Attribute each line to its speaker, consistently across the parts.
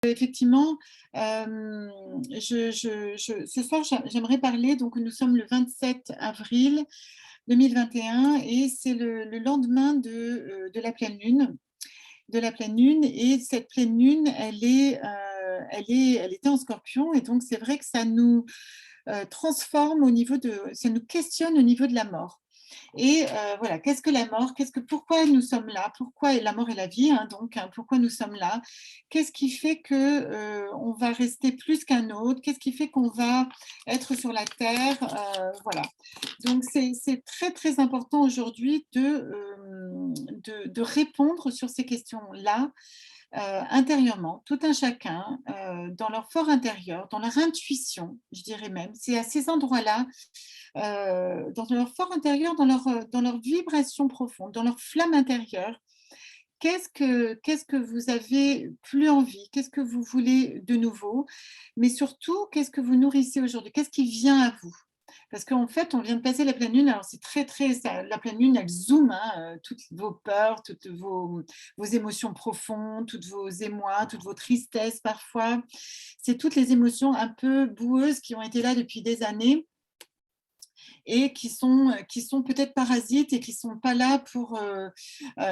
Speaker 1: Effectivement, ce soir, j'aimerais parler, donc nous sommes le 27 avril 2021 et c'est le lendemain de la pleine lune. De la pleine lune, et cette pleine lune, elle était en Scorpion, et donc c'est vrai que ça nous transforme ça nous questionne au niveau de la mort. Et voilà, qu'est-ce que la mort? Pourquoi nous sommes là? Pourquoi la mort et la vie, hein, donc, hein, pourquoi nous sommes là? Qu'est-ce qui fait que on va rester plus qu'un autre? Qu'est-ce qui fait qu'on va être sur la terre? Voilà. Donc c'est très très important aujourd'hui de répondre sur ces questions-là intérieurement, tout un chacun, dans leur fort intérieur, dans leur intuition, je dirais même. C'est à ces endroits-là, dans leur fort intérieur, dans leur vibration profonde, dans leur flamme intérieure. Qu'est-ce que vous avez plus envie? Qu'est-ce que vous voulez de nouveau? Mais surtout, qu'est-ce que vous nourrissez aujourd'hui? Qu'est-ce qui vient à vous? Parce qu'en fait, on vient de passer la pleine lune. Alors, c'est très, très. La pleine lune, elle zoome, hein, toutes vos peurs, vos émotions profondes, toutes vos émois, toutes vos tristesses parfois. C'est toutes les émotions un peu boueuses qui ont été là depuis des années et qui sont peut-être parasites et qui sont pas là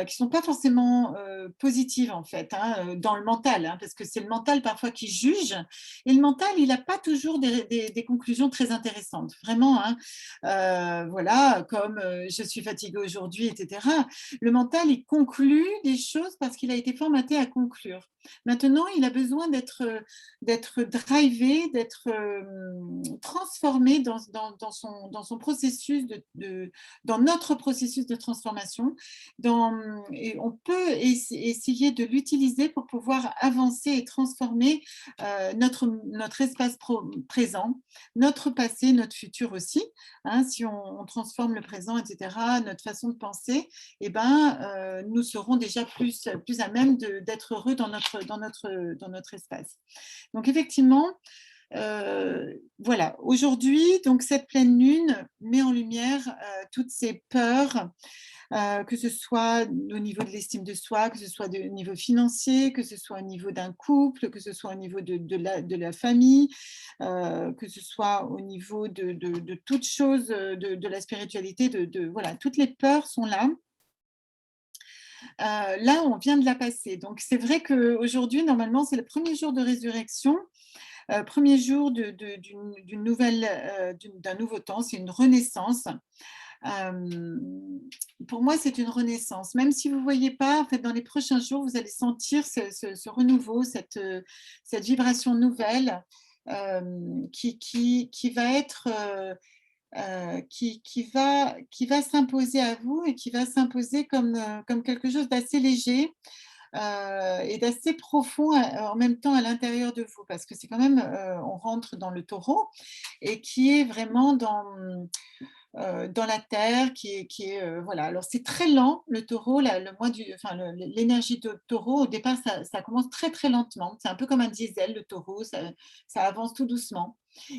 Speaker 1: qui sont pas forcément positives en fait, hein, dans le mental, hein, parce que c'est le mental parfois qui juge, et le mental, il n'a pas toujours des conclusions très intéressantes, vraiment, hein. Voilà, comme je suis fatiguée aujourd'hui, etc. Le mental, il conclut des choses parce qu'il a été formaté à conclure. Maintenant, il a besoin d'être drivé, d'être transformé dans son processus dans notre processus de transformation. Et on peut essayer de l'utiliser pour pouvoir avancer et transformer notre espace présent, notre passé, notre futur aussi, hein. Si on transforme le présent, etc., notre façon de penser, eh ben, nous serons déjà plus à même d'être heureux dans notre espace. Donc effectivement, voilà, aujourd'hui, donc cette pleine lune met en lumière toutes ces peurs, que ce soit au niveau de l'estime de soi, que ce soit au niveau financier, que ce soit au niveau d'un couple, que ce soit au niveau de la famille, que ce soit au niveau de toute chose, de la spiritualité, voilà, toutes les peurs sont là. Là, on vient de la passer. Donc, c'est vrai qu'aujourd'hui, normalement, c'est le premier jour de résurrection, premier jour d'une nouvelle, d'un nouveau temps, c'est une renaissance. Euh, pour moi, c'est une renaissance. Même si vous ne voyez pas, en fait, dans les prochains jours, vous allez sentir ce renouveau, cette vibration nouvelle qui va être qui va s'imposer à vous et qui va s'imposer comme quelque chose d'assez léger et d'assez profond en même temps à l'intérieur de vous, parce que c'est quand même, on rentre dans le taureau et qui est vraiment dans la terre, voilà. Alors c'est très lent le taureau, enfin, l'énergie de taureau au départ ça commence très très lentement. C'est un peu comme un diesel le taureau, ça avance tout doucement.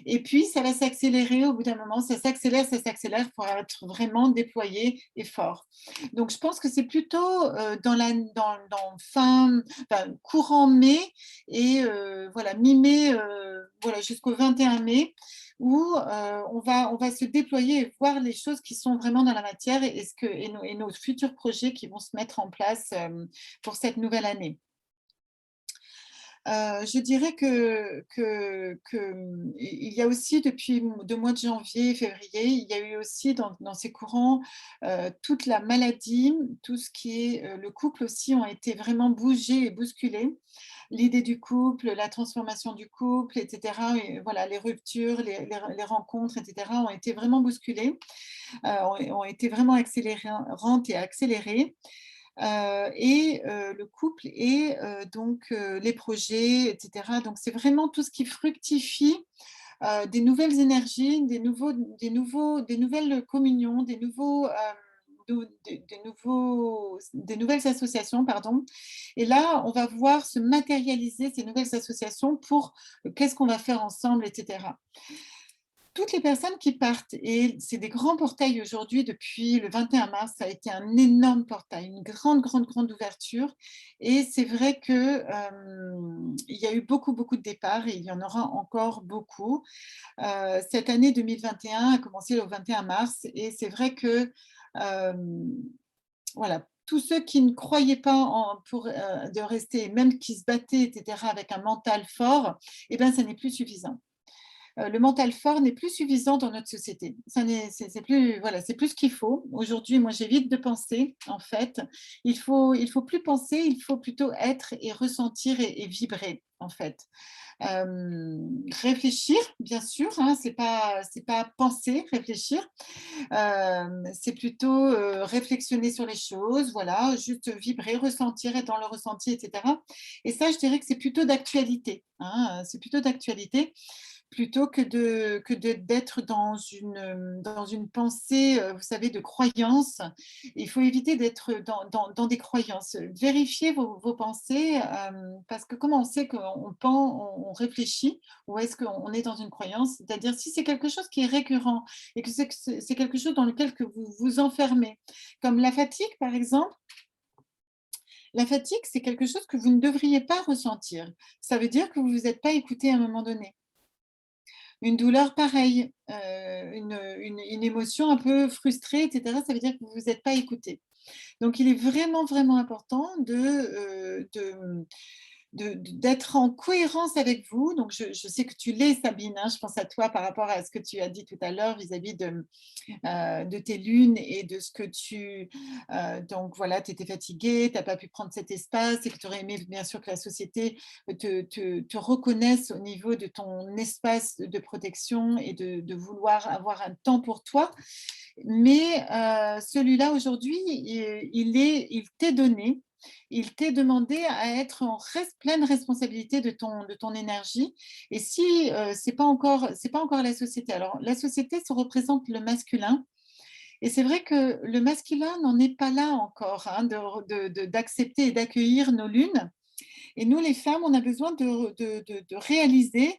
Speaker 1: Et puis ça va s'accélérer au bout d'un moment, ça s'accélère pour être vraiment déployé et fort. Donc je pense que c'est plutôt enfin, courant mai et voilà mi-mai, voilà jusqu'au 21 mai où on va se déployer et voir les choses qui sont vraiment dans la matière et nos futurs projets qui vont se mettre en place pour cette nouvelle année. Je dirais il y a aussi depuis le mois de janvier, février, il y a eu aussi dans ces courants toute la maladie, tout ce qui est le couple aussi ont été vraiment bougés et bousculés. L'idée du couple, la transformation du couple, etc. Et voilà, les ruptures, les rencontres, etc. ont été vraiment bousculées, ont été vraiment accélérantes et accélérées. Le couple et donc les projets, etc. Donc c'est vraiment tout ce qui fructifie des nouvelles énergies, des nouvelles communions, des nouvelles associations, pardon. Et là, on va voir se matérialiser ces nouvelles associations pour qu'est-ce qu'on va faire ensemble, etc. toutes les personnes qui partent, et c'est des grands portails aujourd'hui depuis le 21 mars, ça a été un énorme portail, une grande, grande, grande ouverture. Et c'est vrai que il y a eu beaucoup, beaucoup de départs et il y en aura encore beaucoup. Cette année 2021 a commencé le 21 mars et c'est vrai que euh, voilà, tous ceux qui ne croyaient pas de rester, même qui se battaient, etc., avec un mental fort, eh ben, ça n'est plus suffisant. Le mental fort n'est plus suffisant dans notre société. C'est plus, voilà, c'est plus ce qu'il faut. Aujourd'hui, moi, j'évite de penser, en fait. Il faut plus penser, il faut plutôt être et ressentir et vibrer, en fait. Réfléchir, bien sûr, hein, c'est pas penser, réfléchir. C'est plutôt réflexionner sur les choses, voilà, juste vibrer, ressentir, être dans le ressenti, etc. Et ça, je dirais que c'est plutôt d'actualité, hein, c'est plutôt d'actualité plutôt d'être dans une pensée, vous savez, de croyance. Il faut éviter d'être dans des croyances. Vérifiez vos pensées, parce que comment on sait qu'on pense, on réfléchit, ou est-ce qu'on est dans une croyance? C'est-à-dire si c'est quelque chose qui est récurrent et que c'est quelque chose dans lequel que vous vous enfermez, comme la fatigue, par exemple. La fatigue, c'est quelque chose que vous ne devriez pas ressentir. Ça veut dire que vous ne vous êtes pas écouté à un moment donné. Une douleur pareille, une émotion un peu frustrée, et cetera, ça veut dire que vous vous êtes pas écouté. Donc il est vraiment, vraiment important d'être en cohérence avec vous. Donc je sais que tu l'es, Sabine, hein, je pense à toi par rapport à ce que tu as dit tout à l'heure vis-à-vis de tes lunes et de ce que tu... donc voilà, tu étais fatiguée, tu n'as pas pu prendre cet espace et que tu aurais aimé bien sûr que la société te reconnaisse au niveau de ton espace de protection et de vouloir avoir un temps pour toi. Mais celui-là, aujourd'hui, il t'est donné. Il t'est demandé à être en pleine responsabilité de ton énergie. Et si c'est pas encore la société. Alors, la société se représente le masculin. Et c'est vrai que le masculin n'en est pas là encore, hein, d'accepter et d'accueillir nos lunes. Et nous, les femmes, on a besoin de réaliser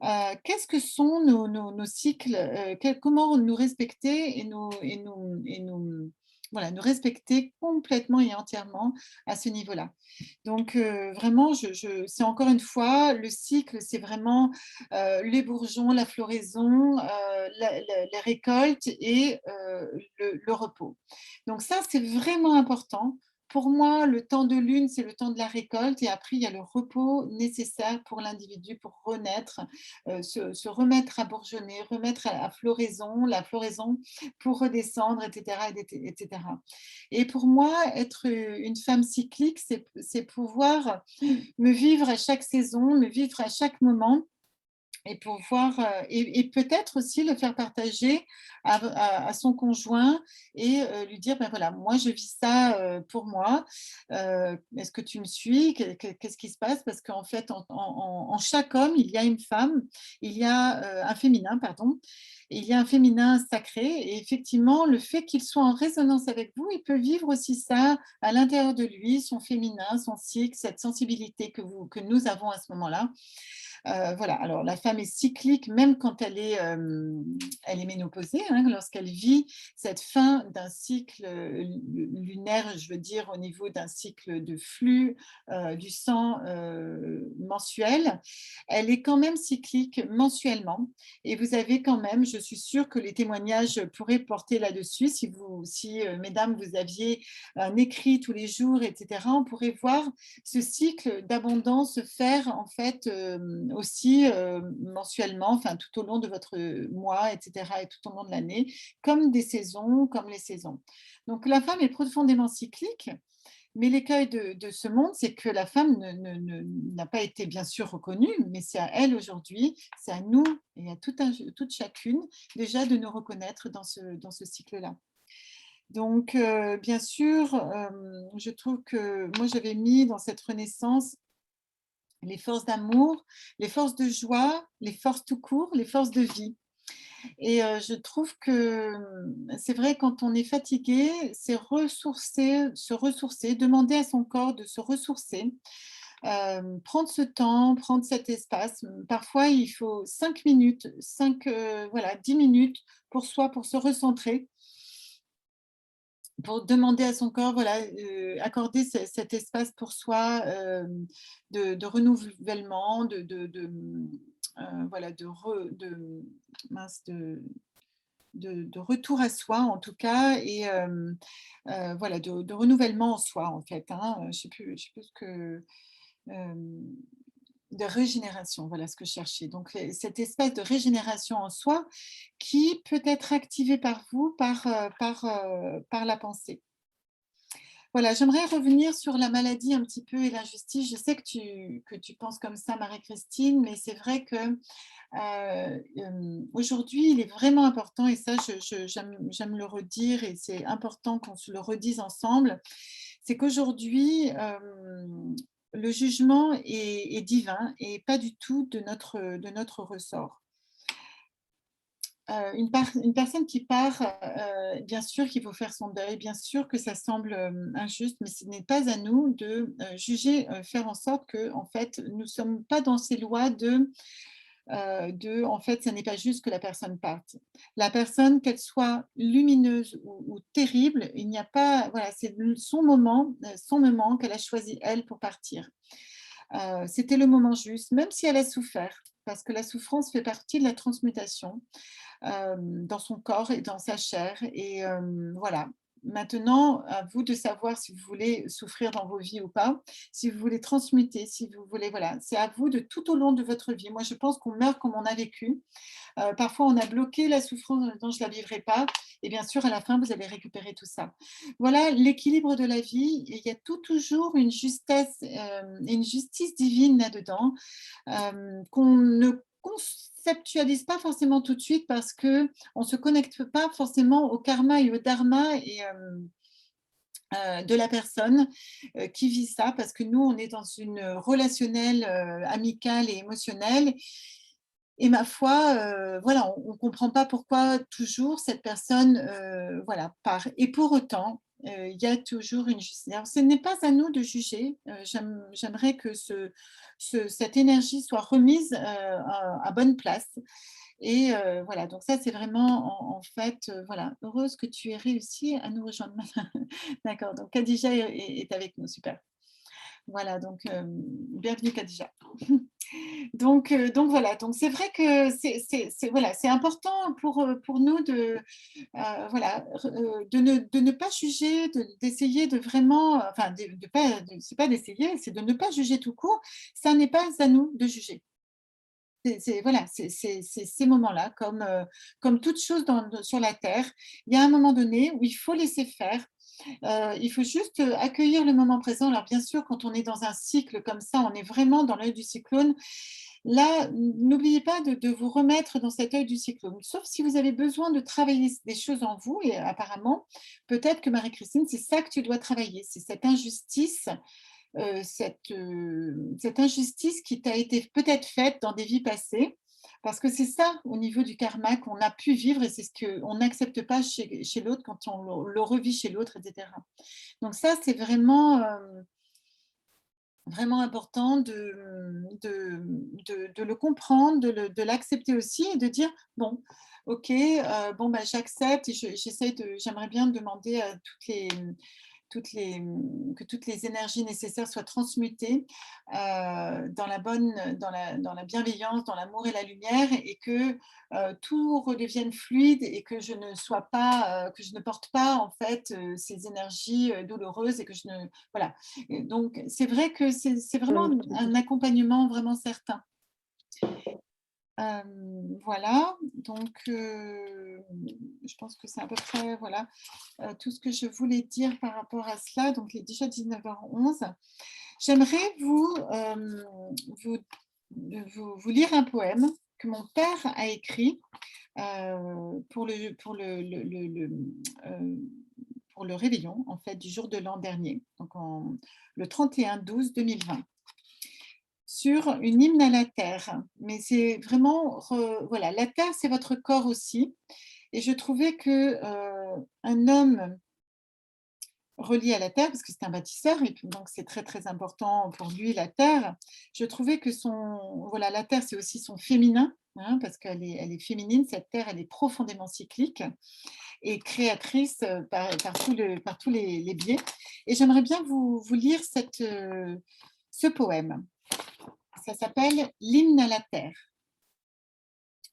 Speaker 1: qu'est-ce que sont nos cycles, comment nous respecter voilà, nous respecter complètement et entièrement à ce niveau-là. Donc, vraiment, c'est encore une fois, le cycle, c'est vraiment les bourgeons, la floraison, les récoltes et le repos. Donc ça, c'est vraiment important. Pour moi, le temps de lune, c'est le temps de la récolte et après, il y a le repos nécessaire pour l'individu pour renaître, se remettre à bourgeonner, remettre à floraison, la floraison pour redescendre, etc., etc. Et pour moi, être une femme cyclique, c'est pouvoir me vivre à chaque saison, me vivre à chaque moment et pouvoir et peut-être aussi le faire partager à son conjoint et lui dire ben voilà, moi je vis ça pour moi. Est-ce que tu me suis? Qu'est-ce qui se passe? Parce qu'en fait, en chaque homme, il y a une femme, il y a un féminin, pardon. Il y a un féminin sacré et effectivement, le fait qu'il soit en résonance avec vous, il peut vivre aussi ça à l'intérieur de lui, son féminin, son cycle, cette sensibilité que nous avons à ce moment-là. Voilà, alors la femme est cyclique même quand elle est ménopausée, hein, lorsqu'elle vit cette fin d'un cycle lunaire, je veux dire au niveau d'un cycle de flux du sang mensuel, elle est quand même cyclique mensuellement. Et vous avez quand même, je suis sûre que les témoignages pourraient porter là-dessus, si mesdames, vous aviez un écrit tous les jours, etc., on pourrait voir ce cycle d'abondance se faire en fait aussi mensuellement, enfin tout au long de votre mois, etc., et tout au long de l'année, comme des saisons, comme les saisons. Donc la femme est profondément cyclique, mais l'écueil de ce monde, c'est que la femme n'a pas été bien sûr reconnue, mais c'est à elle aujourd'hui, c'est à nous et à toute chacune déjà de nous reconnaître dans ce cycle-là. Donc, bien sûr, je trouve que moi, j'avais mis dans cette renaissance les forces d'amour, les forces de joie, les forces tout court, les forces de vie. Et je trouve que c'est vrai, quand on est fatigué, c'est se ressourcer, demander à son corps de se ressourcer, Prendre ce temps, prendre cet espace. Parfois, il faut 5 minutes, 5, voilà, 10 minutes pour soi, pour se recentrer, pour demander à son corps, voilà, accorder cet espace pour soi, de renouvellement, voilà, mince, de retour à soi en tout cas et voilà, de renouvellement en soi en fait, hein, je sais plus ce que, hem de régénération, voilà ce que je cherchais. Donc cet espace de régénération en soi qui peut être activé par vous, par la pensée. Voilà, j'aimerais revenir sur la maladie un petit peu et l'injustice. Je sais que tu penses comme ça, Marie-Christine, mais c'est vrai que, aujourd'hui, il est vraiment important et ça j'aime le redire et c'est important qu'on se le redise ensemble, c'est qu'aujourd'hui, le jugement est divin et pas du tout de notre ressort. Une personne qui part, bien sûr qu'il faut faire son deuil, bien sûr que ça semble, injuste, mais ce n'est pas à nous de, juger, faire en sorte que, en fait, nous ne sommes pas dans ces lois en fait, ça n'est pas juste que la personne parte. La personne, qu'elle soit lumineuse ou terrible, il n'y a pas voilà, c'est son moment qu'elle a choisi elle pour partir. C'était le moment juste, même si elle a souffert, parce que la souffrance fait partie de la transmutation dans son corps et dans sa chair. Et voilà. Maintenant, à vous de savoir si vous voulez souffrir dans vos vies ou pas, si vous voulez transmuter, si vous voulez, voilà, c'est à vous de tout au long de votre vie. Moi, je pense qu'on meurt comme on a vécu. Parfois, on a bloqué la souffrance en disant je ne la vivrai pas. Et bien sûr, à la fin, vous allez récupérer tout ça. Voilà l'équilibre de la vie. Et il y a toujours une justesse et une justice divine là-dedans qu'on ne conceptualise pas forcément tout de suite parce qu'on ne se connecte pas forcément au karma et au dharma de la personne qui vit ça, parce que nous, on est dans une relationnelle amicale et émotionnelle. Et ma foi, voilà, on ne comprend pas pourquoi toujours cette personne voilà, part. Et pour autant, il y a toujours une justice. Alors, ce n'est pas à nous de juger. J'aimerais que cette énergie soit remise à bonne place. Et voilà, donc ça, c'est vraiment en fait, voilà, heureuse que tu aies réussi à nous rejoindre. D'accord, donc Khadija est avec nous, super. Voilà, donc bienvenue Khadija. Donc voilà, donc c'est vrai que voilà, c'est important pour nous voilà, de ne pas juger, d'essayer de vraiment, enfin, de pas, c'est pas d'essayer, c'est de ne pas juger tout court. Ça n'est pas à nous de juger. Voilà, c'est ces moments-là, comme toute chose sur la terre, il y a un moment donné où il faut laisser faire. Il faut juste accueillir le moment présent. Alors bien sûr, quand on est dans un cycle comme ça, on est vraiment dans l'œil du cyclone. Là, n'oubliez pas de vous remettre dans cet œil du cyclone, sauf si vous avez besoin de travailler des choses en vous. Et apparemment, peut-être que Marie-Christine, c'est ça que tu dois travailler, c'est cette injustice, cette injustice qui t'a été peut-être faite dans des vies passées. Parce que c'est ça, au niveau du karma, qu'on a pu vivre et c'est ce qu'on n'accepte pas chez l'autre quand on le revit chez l'autre, etc. Donc ça, c'est vraiment important de le comprendre, de l'accepter aussi et de dire, bon, ok, bon, bah, j'accepte et j'aimerais bien demander à que toutes les énergies nécessaires soient transmutées dans la bienveillance, dans l'amour et la lumière, et que tout redevienne fluide et que je ne sois pas, que je ne porte pas en fait ces énergies douloureuses et que je ne, voilà. Et donc c'est vrai que c'est vraiment un accompagnement vraiment certain. Voilà, donc je pense que c'est à peu près voilà, tout ce que je voulais dire par rapport à cela. Donc il est déjà 19h11. J'aimerais vous vous lire un poème que mon père a écrit, pour le réveillon, en fait, du jour de l'an dernier, donc le 31/12/2020, sur une hymne à la terre. Mais c'est vraiment, voilà, la terre, c'est votre corps aussi. Et je trouvais que un homme relié à la terre, parce que c'est un bâtisseur et que donc c'est très, très important pour lui, la terre. Je trouvais que voilà, la terre, c'est aussi son féminin, hein, parce qu'elle est féminine, cette terre, elle est profondément cyclique et créatrice par tous les biais. Et j'aimerais bien vous lire ce poème. Ça s'appelle L'hymne à la terre.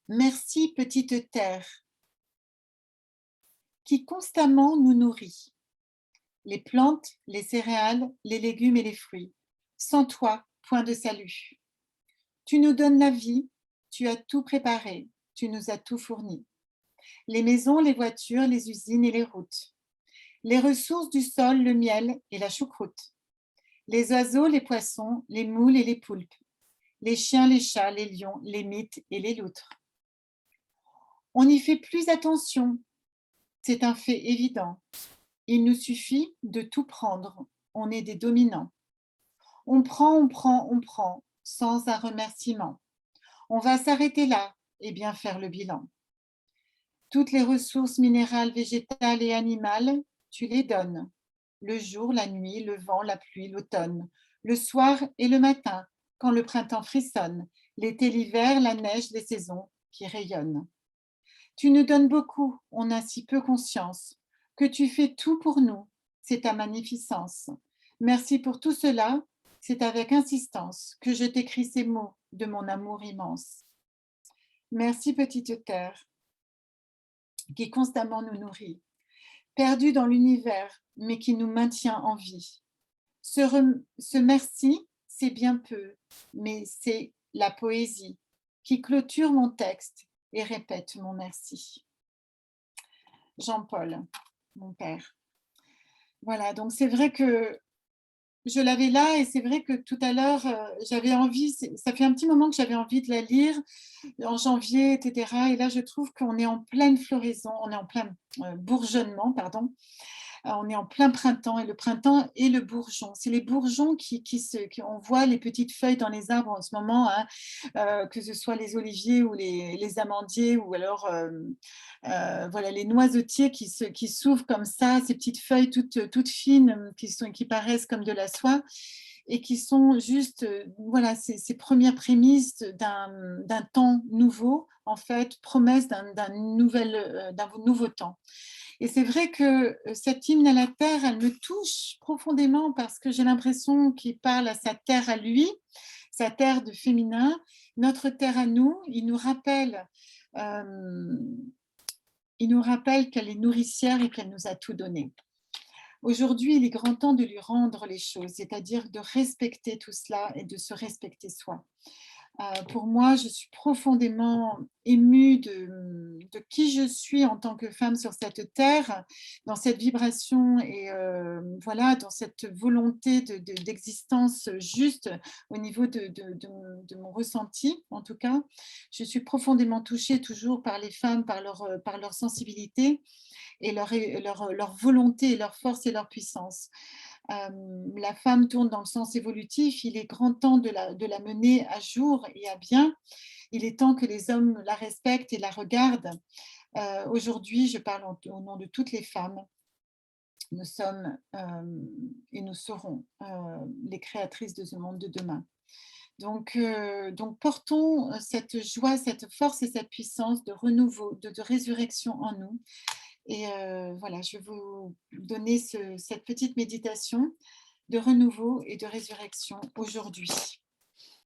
Speaker 1: Merci, petite terre, qui constamment nous nourrit. Les plantes, les céréales, les légumes et les fruits. Sans toi, point de salut. Tu nous donnes la vie, tu as tout préparé, tu nous as tout fourni. Les maisons, les voitures, les usines et les routes. Les ressources du sol, le miel et la choucroute. Les oiseaux, les poissons, les moules et les poulpes. Les chiens, les chats, les lions, les mythes et les loutres. On n'y fait plus attention, c'est un fait évident. Il nous suffit de tout prendre, on est des dominants. On prend, on prend, on prend, sans un remerciement. On va s'arrêter là et bien faire le bilan. Toutes les ressources minérales, végétales et animales, tu les donnes. Le jour, la nuit, le vent, la pluie, l'automne. Le soir et le matin, quand le printemps frissonne. L'été, l'hiver, la neige, les saisons qui rayonnent. Tu nous donnes beaucoup, on a si peu conscience. Que tu fais tout pour nous, c'est ta magnificence. Merci pour tout cela, c'est avec insistance que je t'écris ces mots de mon amour immense. Merci petite terre, qui constamment nous nourrit, perdue dans l'univers, mais qui nous maintient en vie. Ce merci, c'est bien peu, mais c'est la poésie qui clôture mon texte et répète mon merci. Jean-Paul, mon père. Voilà, donc c'est vrai que je l'avais là et c'est vrai que tout à l'heure, j'avais envie, ça fait un petit moment que j'avais envie de la lire, en janvier, etc. Et là, je trouve qu'on est en pleine floraison, on est en plein bourgeonnement, pardon. On est en plein printemps et le printemps est le bourgeon. C'est les bourgeons on voit les petites feuilles dans les arbres en ce moment, hein, que ce soit les oliviers ou les amandiers ou alors voilà, les noisetiers qui s'ouvrent comme ça, ces petites feuilles toutes fines qui paraissent comme de la soie et qui sont juste voilà, ces premières prémices d'un temps nouveau, en fait, promesse d'un nouveau temps. Et c'est vrai que cette hymne à la terre, elle me touche profondément parce que j'ai l'impression qu'il parle à sa terre à lui, sa terre de féminin, notre terre à nous. Euh, il nous rappelle qu'elle est nourricière et qu'elle nous a tout donné. Aujourd'hui, il est grand temps de lui rendre les choses, c'est-à-dire de respecter tout cela et de se respecter soi. Pour moi, je suis profondément émue de qui je suis en tant que femme sur cette terre, dans cette vibration et voilà, dans cette volonté d'existence juste au niveau de mon ressenti, en tout cas. Je suis profondément touchée toujours par les femmes, par leur sensibilité et leur volonté, leur force et leur puissance. La femme tourne dans le sens évolutif, il est grand temps de la mener à jour et à bien. Il est temps que les hommes la respectent et la regardent. Aujourd'hui, je parle au nom de toutes les femmes. Nous sommes et nous serons les créatrices de ce monde de demain. Donc portons cette joie, cette force et cette puissance de renouveau, de résurrection en nous. Et voilà, je vais vous donner cette petite méditation de renouveau et de résurrection aujourd'hui.